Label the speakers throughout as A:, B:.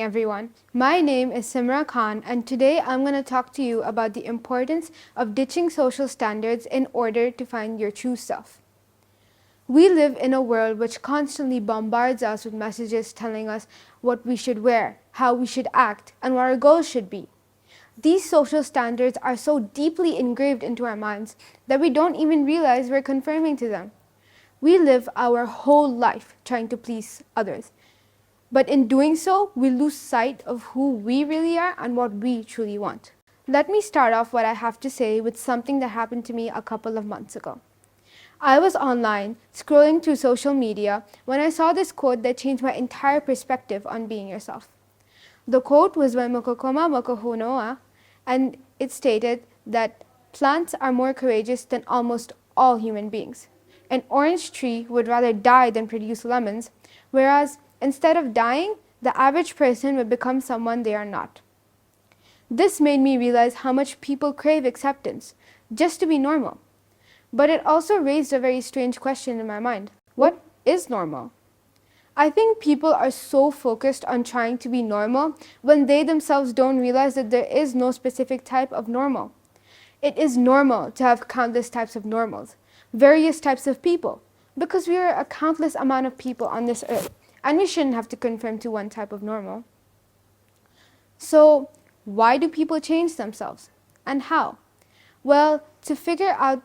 A: everyone. My name is Simra Khan, and today I'm going to talk to you about the importance of ditching social standards in order to find your true self. We live in a world which constantly bombards us with messages telling us what we should wear, how we should act, and what our goals should be. These social standards are so deeply engraved into our minds that we don't even realize we're conforming to them. We live our whole life trying to please others. But in doing so, we lose sight of who we really are and what we truly want. Let me start off what I have to say with something that happened to me a couple of months ago. I was online, scrolling through social media, when I saw this quote that changed my entire perspective on being yourself. The quote was by Mokokoma Mokohonoa, and it stated that plants are more courageous than almost all human beings. An orange tree would rather die than produce lemons, whereas instead of dying, the average person would become someone they are not. This made me realize how much people crave acceptance, just to be normal. But it also raised a very strange question in my mind. What is normal? I think people are so focused on trying to be normal when they themselves don't realize that there is no specific type of normal. It is normal to have countless types of normals, various types of people, because we are a countless amount of people on this earth, and we shouldn't have to conform to one type of normal. So, why do people change themselves? And how? Well, to figure out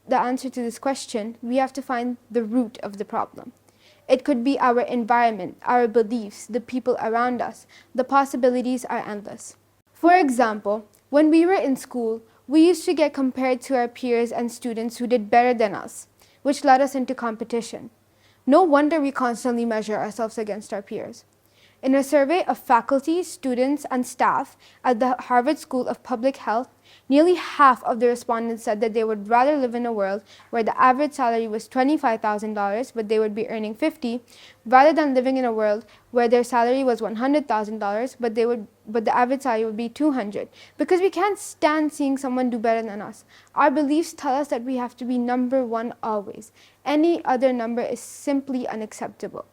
A: the answer to this question, we have to find the root of the problem. It could be our environment, our beliefs, the people around us. The possibilities are endless. For example, when we were in school, we used to get compared to our peers and students who did better than us, which led us into competition. No wonder we constantly measure ourselves against our peers. In a survey of faculty, students, and staff at the Harvard School of Public Health, nearly half of the respondents said that they would rather live in a world where the average salary was $25,000 but they would be earning $50,000, rather than living in a world where their salary was $100,000 but the average salary would be $200,000. Because we can't stand seeing someone do better than us. Our beliefs tell us that we have to be number one always. Any other number is simply unacceptable.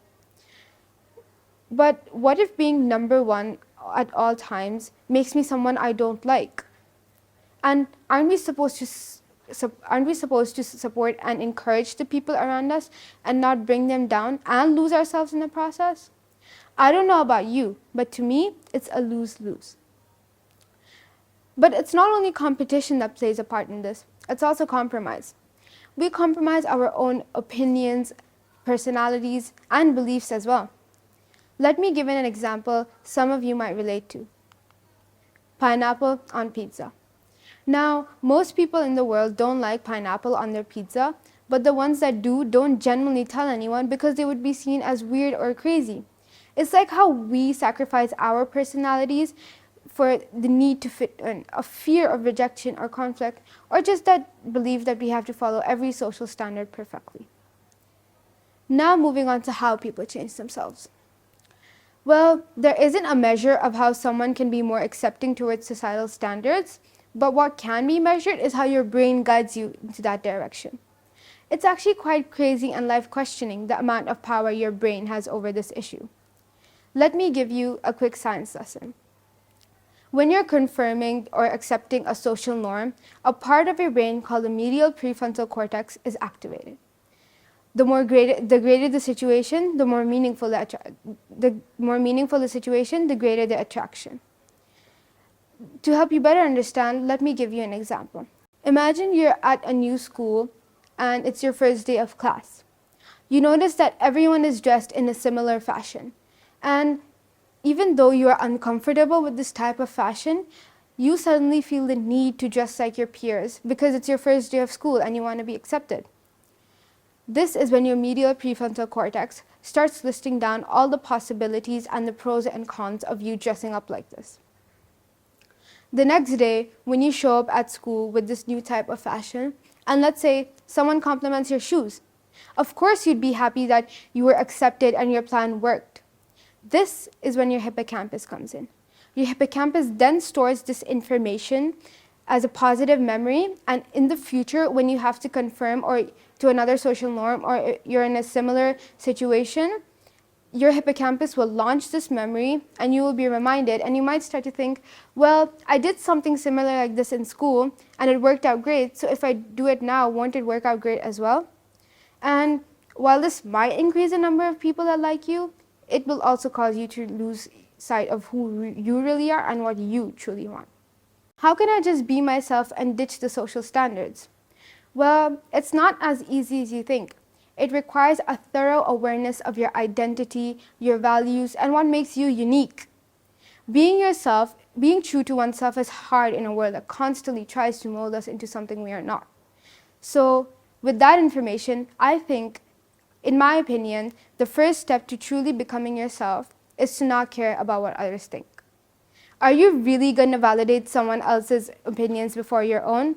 A: But what if being number one at all times makes me someone I don't like? And aren't we supposed to support and encourage the people around us and not bring them down and lose ourselves in the process? I don't know about you, but to me, it's a lose-lose. But it's not only competition that plays a part in this, it's also compromise. We compromise our own opinions, personalities, and beliefs as well. Let me give an example some of you might relate to. Pineapple on pizza. Now, most people in the world don't like pineapple on their pizza, but the ones that do don't genuinely tell anyone because they would be seen as weird or crazy. It's like how we sacrifice our personalities for the need to fit in, a fear of rejection or conflict, or just that belief that we have to follow every social standard perfectly. Now moving on to how people change themselves. Well, there isn't a measure of how someone can be more accepting towards societal standards, but what can be measured is how your brain guides you into that direction. It's actually quite crazy and life-questioning the amount of power your brain has over this issue. Let me give you a quick science lesson. When you're confirming or accepting a social norm, a part of your brain called the medial prefrontal cortex is activated. The greater the situation, the more meaningful the situation, the greater the attraction. To help you better understand, let me give you an example. Imagine you're at a new school and it's your first day of class. You notice that everyone is dressed in a similar fashion. And even though you are uncomfortable with this type of fashion, you suddenly feel the need to dress like your peers because it's your first day of school and you want to be accepted. This is when your medial prefrontal cortex starts listing down all the possibilities and the pros and cons of you dressing up like this. The next day, when you show up at school with this new type of fashion, and let's say someone compliments your shoes, of course you'd be happy that you were accepted and your plan worked. This is when your hippocampus comes in. Your hippocampus then stores this information as a positive memory, and in the future, when you have to conform or to another social norm or you're in a similar situation, your hippocampus will launch this memory and you will be reminded, and you might start to think, well, I did something similar like this in school and it worked out great, so if I do it now, won't it work out great as well? And while this might increase the number of people that like you, it will also cause you to lose sight of who you really are and what you truly want. How can I just be myself and ditch the social standards? Well, it's not as easy as you think. It requires a thorough awareness of your identity, your values, and what makes you unique. Being yourself, being true to oneself is hard in a world that constantly tries to mold us into something we are not. So, with that information, I think, in my opinion, the first step to truly becoming yourself is to not care about what others think. Are you really going to validate someone else's opinions before your own?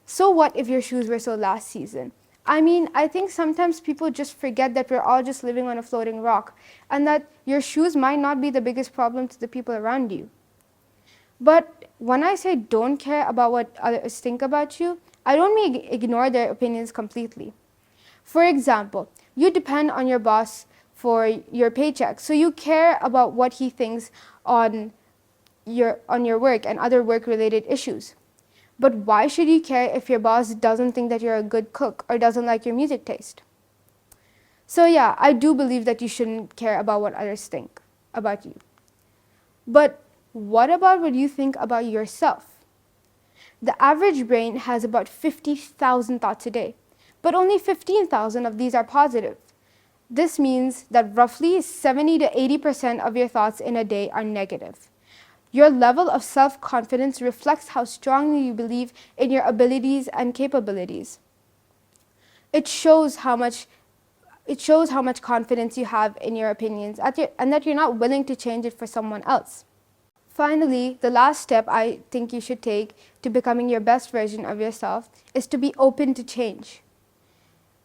A: So what if your shoes were so last season? I mean, I think sometimes people just forget that we're all just living on a floating rock and that your shoes might not be the biggest problem to the people around you. But when I say don't care about what others think about you, I don't mean ignore their opinions completely. For example, you depend on your boss for your paycheck, so you care about what he thinks on your work and other work-related issues. But why should you care if your boss doesn't think that you're a good cook or doesn't like your music taste? So yeah, I do believe that you shouldn't care about what others think about you. But what about what you think about yourself? The average brain has about 50,000 thoughts a day, but only 15,000 of these are positive. This means that roughly 70 to 80% of your thoughts in a day are negative. Your level of self-confidence reflects how strongly you believe in your abilities and capabilities. It shows how much confidence you have in your opinions and that you're not willing to change it for someone else. Finally, the last step I think you should take to becoming your best version of yourself is to be open to change.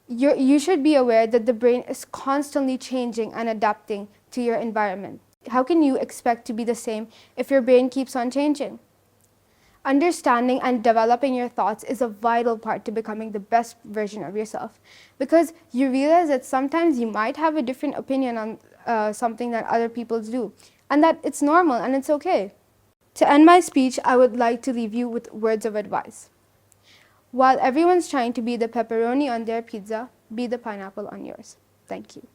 A: You should be aware that the brain is constantly changing and adapting to your environment. How can you expect to be the same if your brain keeps on changing? Understanding and developing your thoughts is a vital part to becoming the best version of yourself, because you realize that sometimes you might have a different opinion on something that other people do, and that it's normal and it's okay. To end my speech, I would like to leave you with words of advice. While everyone's trying to be the pepperoni on their pizza, be the pineapple on yours. Thank you.